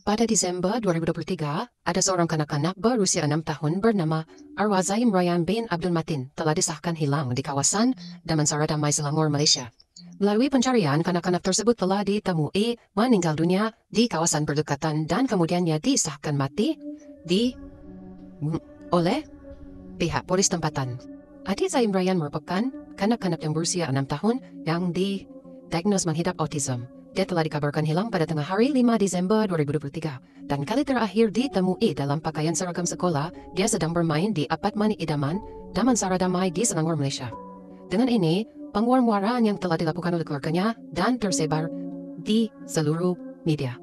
Pada Desember 2023, ada seorang kanak-kanak berusia 6 tahun bernama Arwah Zain Rayyan bin Abdul Matin telah disahkan hilang di kawasan Damansara Damai, Selangor, Malaysia. Melalui pencarian, kanak-kanak tersebut telah ditemui meninggal dunia di kawasan berdekatan dan kemudiannya disahkan mati oleh pihak polis tempatan. Adik Zain Rayyan merupakan kanak-kanak yang berusia 6 tahun yang didiagnos menghidap autism. Dia telah dikabarkan hilang pada tengah hari 5 Desember 2023 dan kali terakhir ditemui dalam pakaian seragam sekolah. Dia sedang bermain di apartemen idaman Damansara Damai di Selangor, Malaysia. Dengan ini, pengeluaran yang telah dilakukan oleh keluarganya dan tersebar di seluruh media.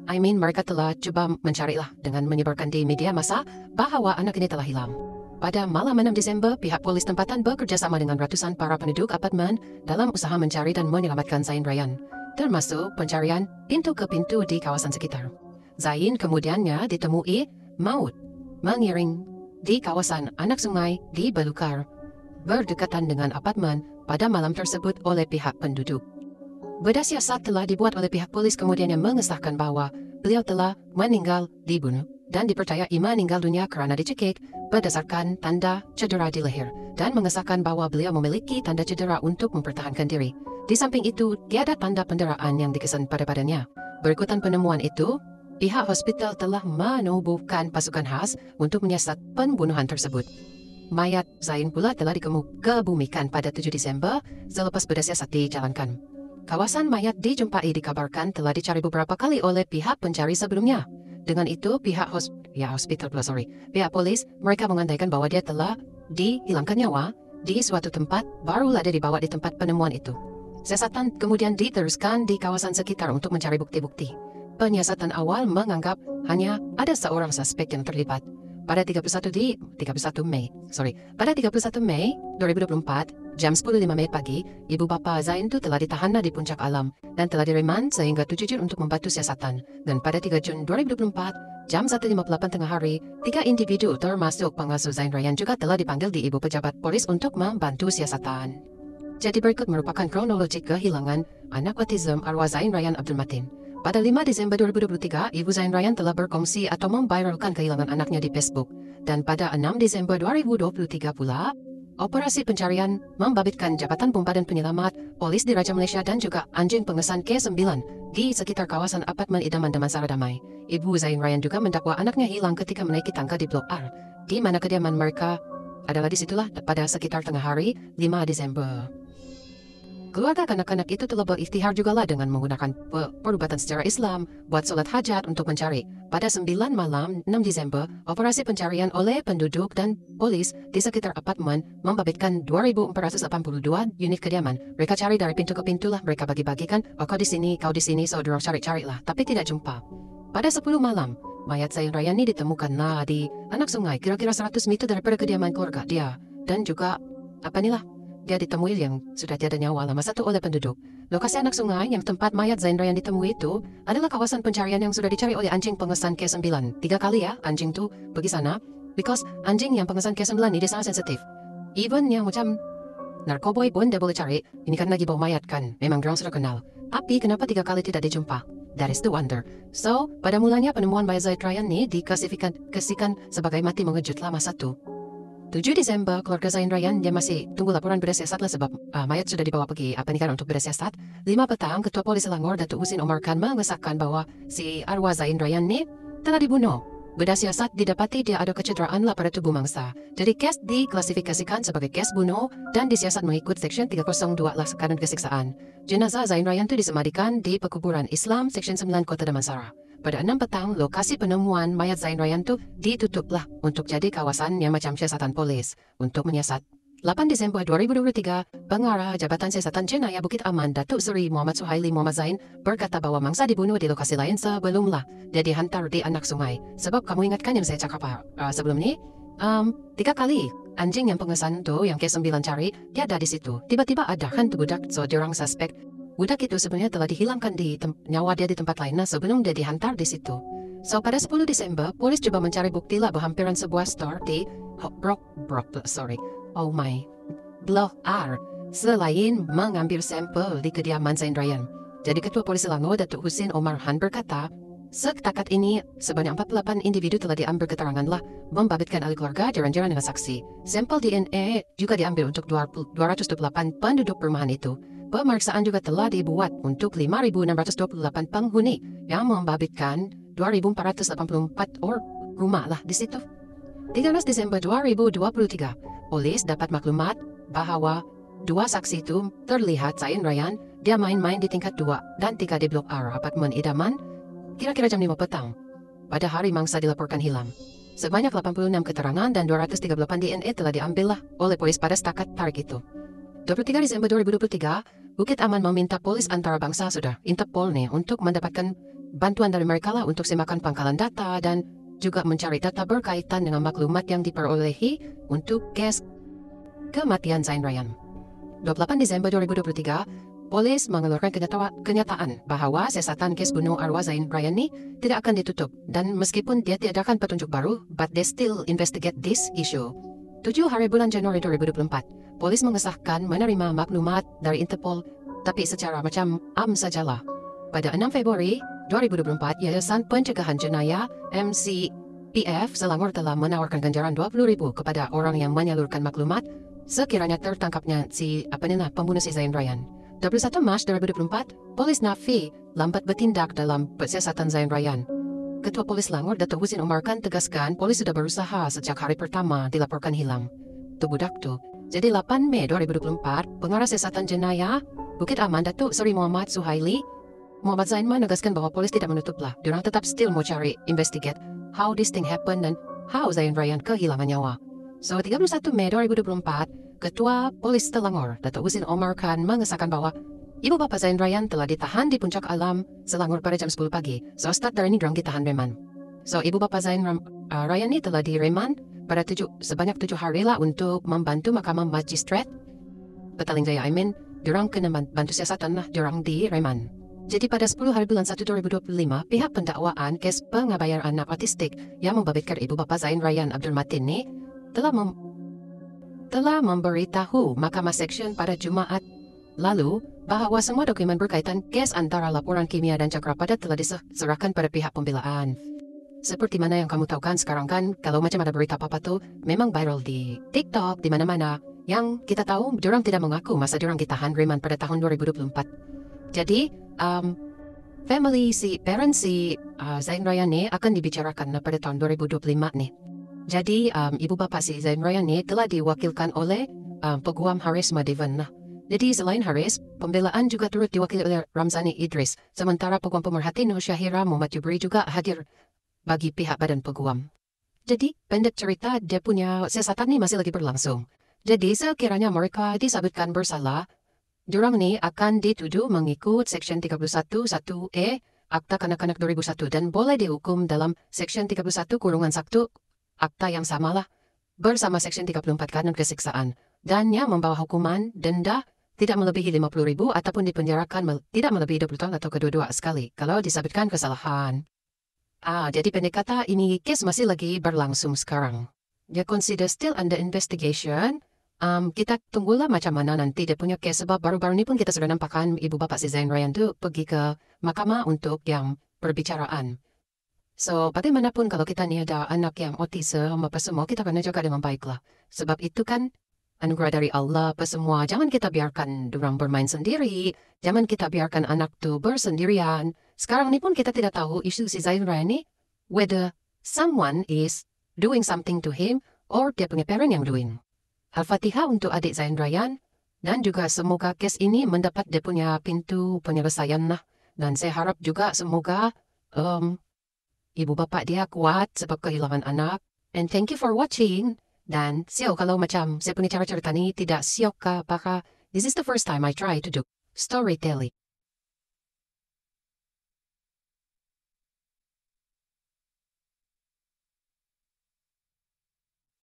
Mereka telah cuba mencarilah dengan menyebarkan di media massa bahawa anak ini telah hilang. Pada malam 6 Desember, pihak polis tempatan bekerjasama dengan ratusan para penduduk apartemen dalam usaha mencari dan menyelamatkan Zain Rayyan, termasuk pencarian pintu ke pintu di kawasan sekitar. Zain kemudiannya ditemui maut mengiring di kawasan anak sungai di Belukar, berdekatan dengan apartemen pada malam tersebut oleh pihak penduduk. Bedah siasat telah dibuat oleh pihak polis kemudiannya mengesahkan bahwa beliau telah dibunuh dan dipercayai meninggal dunia kerana dicekik berdasarkan tanda cedera di leher dan mengesahkan bahwa beliau memiliki tanda cedera untuk mempertahankan diri. Di samping itu, tiada tanda pendarahan yang dikesan pada badannya. Berikutan penemuan itu, pihak hospital telah menubuhkan pasukan khas untuk menyiasat pembunuhan tersebut. Mayat Zain pula telah dikebumikan pada 7 Desember selepas bedah siasat dijalankan. Kawasan mayat dijumpai dikabarkan telah dicari beberapa kali oleh pihak pencari sebelumnya. Dengan itu, pihak polis mereka mengandaikan bahwa dia telah dihilangkan nyawa di suatu tempat barulah dia dibawa di tempat penemuan itu. Siasatan kemudian diteruskan di kawasan sekitar untuk mencari bukti-bukti. Penyiasatan awal menganggap hanya ada seorang suspek yang terlibat. Pada 31 Mei 2024, jam 10.05 pagi, ibu bapa Zain itu telah ditahan di Puncak Alam dan telah diremand sehingga 7 Jun untuk membantu siasatan. Dan pada 3 Jun 2024, jam 1.58 tengah hari, 3 individu termasuk pengasuh Zain Rayyan juga telah dipanggil di ibu pejabat polis untuk membantu siasatan. Jadi berikut merupakan kronologi kehilangan anak autism Arwah Zain Rayyan Abdul Matin. Pada 5 Desember 2023, Ibu Zain Rayyan telah berkongsi atau memviralkan kehilangan anaknya di Facebook. Dan pada 6 Desember 2023 pula, operasi pencarian membabitkan Jabatan Pumpadan Penyelamat, Polis Diraja Malaysia dan juga anjing pengesan K9 di sekitar kawasan apartemen idaman Damansara Damai. Ibu Zain Rayyan juga mendakwa anaknya hilang ketika menaiki tangga di Blok R, di mana kediaman mereka adalah disitulah pada sekitar tengah hari 5 Desember. Keluarga kanak-kanak itu telah berikhtiar jugalah dengan menggunakan perubatan secara Islam buat solat hajat untuk mencari. Pada 9 malam 6 Desember, operasi pencarian oleh penduduk dan polis di sekitar apartemen membabitkan 2.482 unit kediaman. Mereka cari dari pintu ke pintu lah, mereka bagi-bagikan, kau di sini, saudara cari-carilah, tapi tidak jumpa. Pada 10 malam, mayat Zain Rayyan ini ditemukanlah di anak sungai, kira-kira 100 meter daripada kediaman keluarga dia. Dan juga, dia ditemui yang sudah tiada nyawa lama satu oleh penduduk. Lokasi anak sungai yang tempat mayat Zain Rayyan ditemui itu adalah kawasan pencarian yang sudah dicari oleh anjing pengesan K9. 3 kali anjing tu pergi sana, because anjing yang pengesan K9 ini dia sangat sensitif. Even yang macam narkoboy pun dia boleh cari, ini kan lagi bawa mayat kan, memang orang sudah kenal. Tapi kenapa 3 kali tidak dijumpa? That is the wonder. So, pada mulanya penemuan mayat Zain Rayyan ini diklasifikasikan sebagai mati mengejut lama satu. 7 Desember, keluarga Zain Rayyan dia masih tunggu laporan bedah siasat lah sebab mayat sudah dibawa pergi untuk bedah siasat. 5 petang, Ketua Polis Selangor Datuk Husin Omar Khan mengesahkan bahwa si Arwah Zain Rayyan ni telah dibunuh. Bedah siasat didapati dia ada kecederaan lah pada tubuh mangsa. Jadi kes diklasifikasikan sebagai kes bunuh dan disiasat mengikut Seksyen 302 lah kanun kesiksaan. Jenazah Zain Rayyan itu disemadikan di Pekuburan Islam Seksyen 9 Kota Damansara. Pada 6 petang, lokasi penemuan mayat Zain Rayyan itu ditutuplah untuk jadi kawasan yang macam siasatan polis untuk menyiasat. 8 Desember 2023, Pengarah Jabatan Siasatan Jenayah Bukit Aman Datuk Seri Muhammad Suhaili Muhammad Zain berkata bahawa mangsa dibunuh di lokasi lain sebelumlah dia dihantar di anak sungai. Sebab kamu ingatkan yang saya cakap sebelum ni, 3 kali anjing yang pengesan tu yang K9 cari, dia ada di situ. Tiba-tiba ada hantu budak, so diorang suspek. Budak itu sebenarnya telah dihilangkan nyawa dia di tempat lain sebelum dia dihantar di situ. So pada 10 Desember, polis coba mencari bukti lah berhampiran sebuah store di Blok R selain mengambil sampel di kediaman Zain Rayyan. Jadi Ketua Polis Selangor Datuk Husin Omar Khan berkata, Setakat ini, sebanyak 48 individu telah diambil keterangan lah, membabitkan ahli keluarga, jiran-jiran dengan saksi. Sampel DNA juga diambil untuk 228 penduduk perumahan itu. Pemeriksaan juga telah dibuat untuk 5.628 penghuni yang membabitkan 2.484 rumah lah di situ. 13 Desember 2023, polis dapat maklumat bahwa dua saksi itu terlihat Zain Ryan, dia main-main di tingkat 2 dan 3 di Blok R apartemen idaman, kira-kira jam 5 petang. Pada hari mangsa dilaporkan hilang. Sebanyak 86 keterangan dan 238 DNA telah diambil lah oleh polis pada setakat tarik itu. 23 Desember 2023, Bukit Aman meminta polis antarabangsa sudah Interpol nih untuk mendapatkan bantuan dari mereka lah untuk semakan pangkalan data dan juga mencari data berkaitan dengan maklumat yang diperolehi untuk kes kematian Zain Ryan. 28 Desember 2023, polis mengeluarkan kenyataan bahwa siasatan kes bunuh arwah Zain Ryan ini tidak akan ditutup dan meskipun dia tiadakan petunjuk baru, but they still investigate this issue. 7 hari bulan Januari 2024, polis mengesahkan menerima maklumat dari Interpol, tapi secara macam sajalah. Pada 6 Februari 2024, Yayasan Pencegahan Jenayah MCPF Selangor telah menawarkan ganjaran 20,000 kepada orang yang menyalurkan maklumat sekiranya tertangkapnya pembunuh si Zain Ryan. 21 Maret 2024, polis nafi lambat bertindak dalam pensiasatan Zain Ryan. Ketua Polis Selangor Dato' Husin Omar Khan tegaskan polis sudah berusaha sejak hari pertama dilaporkan hilang. Budak tu. Jadi 8 Mei 2024, Pengarah Siasatan Jenayah Bukit Aman Datuk Seri Muhammad Suhaili Muhammad Zain menegaskan bahwa polis tidak menutuplah. Diorang tetap still mau cari investigate how this thing happened dan how Zain Ryan kehilangan nyawa. So 31 Mei 2024, Ketua Polis Selangor Dato' Husin Omar Khan mengesahkan bahwa ibu bapa Zain Ryan telah ditahan di Puncak Alam Selangor pada jam 10 pagi. So start dari ini dorang ditahan reman. So ibu bapa Zain Ryan ini telah direman pada sebanyak 7 hari lah untuk membantu Mahkamah Magistrat Petaling Jaya. Diorang kena bantu siasatan lah, diorang direman. Jadi pada 10 hari bulan 1 2025, pihak pendakwaan kes pengabayaan anak autistik yang membabitkan ibu bapa Zain Ryan Abdul Matin ni telah memberitahu Mahkamah Seksyen pada Jumaat lalu bahwa semua dokumen berkaitan kes antara laporan kimia dan cakrapada telah diserahkan pada pihak pembelaan. Seperti mana yang kamu tahu kan sekarang kan, kalau macam ada berita apa-apa tu memang viral di TikTok, di mana-mana. Yang kita tahu, diorang tidak mengaku masa diorang ditahan reman pada tahun 2024. Jadi, parents si Zain Ryan ni akan dibicarakan pada tahun 2025 nih. Jadi, ibu bapa si Zain Ryan ni telah diwakilkan oleh Peguam Haris Madivan. Jadi, selain Haris, pembelaan juga turut diwakili oleh Ramzani Idris. Sementara Peguam Pemerhati Nur Syahira Muhammad Jubri juga hadir bagi pihak badan peguam. Jadi, pendek cerita, dia punya siasatan ni masih lagi berlangsung. Jadi, sekiranya mereka disabitkan bersalah, diorang ni akan dituduh mengikut Seksyen 31(1)(e) Akta Kanak-Kanak 2001 dan boleh dihukum dalam Seksyen 31(1) Akta yang samalah bersama Seksyen 34 Kanun Kesiksaan. Dannya membawa hukuman denda tidak melebihi 50,000 ataupun dipenjarakan tidak melebihi 20 tahun atau kedua-dua sekali kalau disabitkan kesalahan. Jadi pendek kata ini kes masih lagi berlangsung sekarang. Dia consider still under investigation. Kita tunggulah macam mana nanti dia punya kes sebab baru-baru ni pun kita sudah nampakkan ibu bapa si Zain Ryan tu pergi ke mahkamah untuk yang perbicaraan. So, bagaimanapun kalau kita ni ada anak yang autism apa semua, kita kena jaga dengan baiklah. Sebab itu kan anugerah dari Allah apa semua. Jangan kita biarkan dorang bermain sendiri. Jangan kita biarkan anak tu bersendirian. Sekarang ni pun kita tidak tahu isu si Zain Ryan ni, whether someone is doing something to him or dia punya parent yang doing. Al-Fatihah untuk adik Zain Ryan dan juga semoga kes ini mendapat dia punya pintu penyelesaian lah. Dan saya harap juga semoga ibu bapa dia kuat sebab kehilangan anak. And thank you for watching. Dan kalau macam saya punya cara cerita ni tidak siok ke apakah, this is the first time I try to do storytelling.